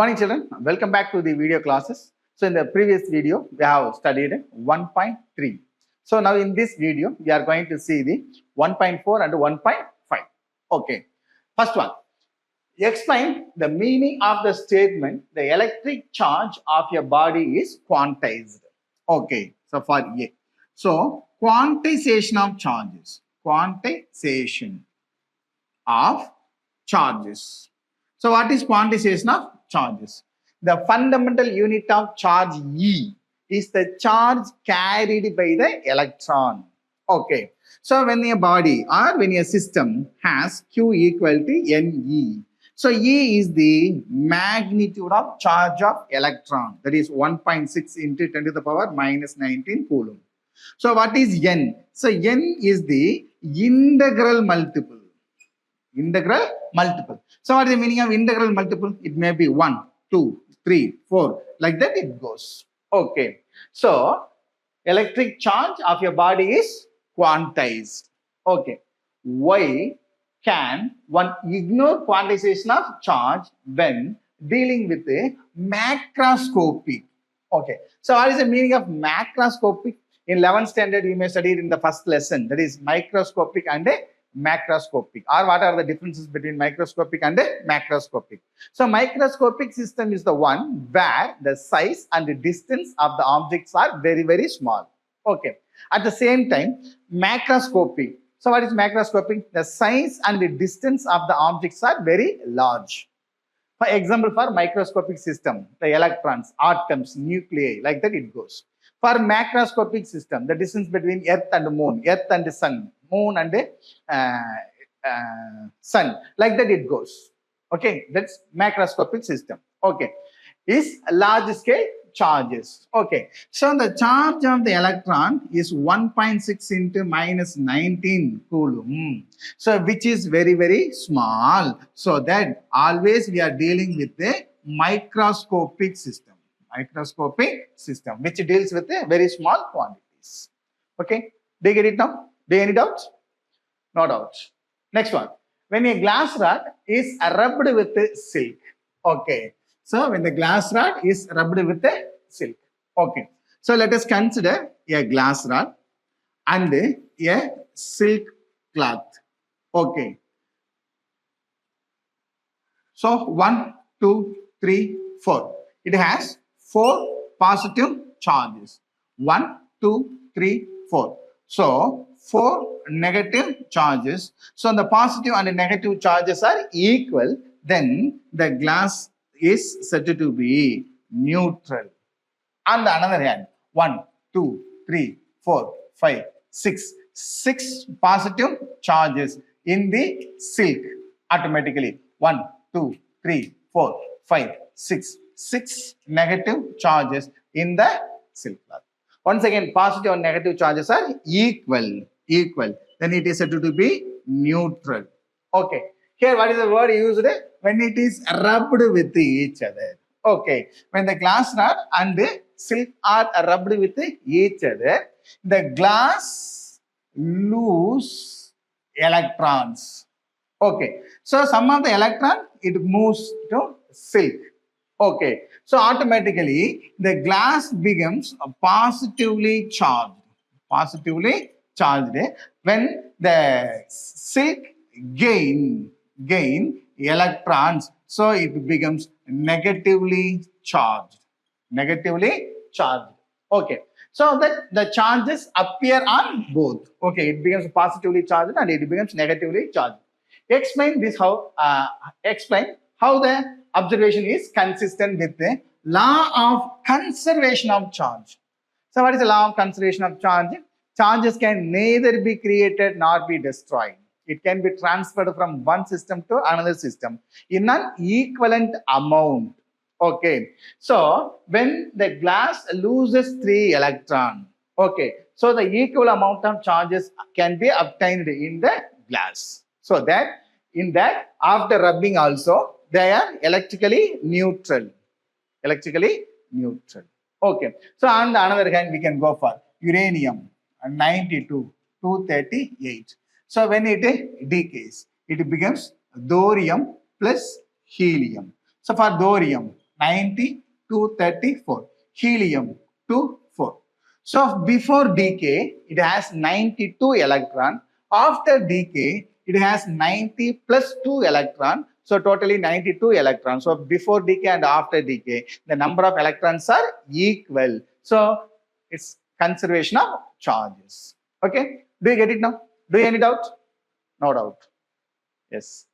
morning children, welcome back to the video classes. So in the previous video we have studied 1.3. So now in this video we are going to see the 1.4 and 1.5. Okay, first one, explain the meaning of the statement the electric charge of your body is quantized. Okay, so for A, so quantization of charges, quantization of charges. So what is quantization of charges? The fundamental unit of charge E is the charge carried by the electron. Okay, so when a body or when a system has Q equal to Ne, so E is the magnitude of charge of electron, that is 1.6 into 10 to the power minus 19 coulomb. So what is N? So N is the integral multiple. Integral multiple. So what is the meaning of integral multiple? It may be 1, 2, 3, 4, like that it goes. Okay. So electric charge of your body is quantized. Okay. Why can one ignore quantization of charge when dealing with a macroscopic? Okay. So what is the meaning of macroscopic? In 11th standard you may study it in the first lesson, that is microscopic and a macroscopic, or what are the differences between microscopic and macroscopic. So microscopic system is the one where the size and the distance of the objects are very, very small. Okay. At the same time, macroscopic. So what is macroscopic? The size and the distance of the objects are very large. For example, for microscopic system, the electrons, atoms, nuclei, like that it goes. For macroscopic system, the distance between Earth and Moon, Earth and Sun, Moon and Sun, like that it goes. Okay, that's macroscopic system. Okay, is large scale charges. Okay, so the charge of the electron is 1.6 into minus 19 coulomb. So which is very, very small. So that always we are dealing with a microscopic system. Microscopic system which deals with a very small quantities. Okay, do you get it now? Do you any doubts? No doubts. Next one, when a glass rod is rubbed with silk. Okay, so when the glass rod is rubbed with a silk. Okay, so let us consider a glass rod and a silk cloth. Okay, so 1, 2, 3, 4. It has 4 positive charges. 1, 2, 3, 4. So 4 negative charges. So the positive and the negative charges are equal. Then the glass is said to be neutral. On the other hand, 1, 2, 3, 4, 5, 6. 6 positive charges in the silk automatically. 1, 2, 3, 4, 5, 6. 6 negative charges in the silk cloth. Once again, positive and negative charges are equal. Then it is said to be neutral. Okay. Here, what is the word used? When it is rubbed with each other. Okay. When the glass rod and the silk are rubbed with each other, the glass lose electrons. Okay. So some of the electron it moves to silk. Okay, so automatically the glass becomes positively charged. Positively charged when the silk gain electrons, so it becomes negatively charged. Negatively charged. Okay, so that the charges appear on both. Okay, it becomes positively charged and it becomes negatively charged. Explain this how. Explain how the observation is consistent with the law of conservation of charge. So what is the law of conservation of charge? Charges can neither be created nor be destroyed. It can be transferred from one system to another system in an equivalent amount. Okay. So when the glass loses 3 electrons, okay, so the equal amount of charges can be obtained in the glass. So that in that after rubbing also they are electrically neutral. Electrically neutral. Okay. So on the other hand, we can go for uranium 92, 238. So when it decays, it becomes thorium plus helium. So for thorium, 90, 234. Helium, 2, 4. So before decay, it has 92 electron. After decay, it has 90 plus 2 electron. So totally 92 electrons. So before decay and after decay, the number of electrons are equal. So it's conservation of charges. Okay. Do you get it now? Do you any doubt? No doubt. Yes.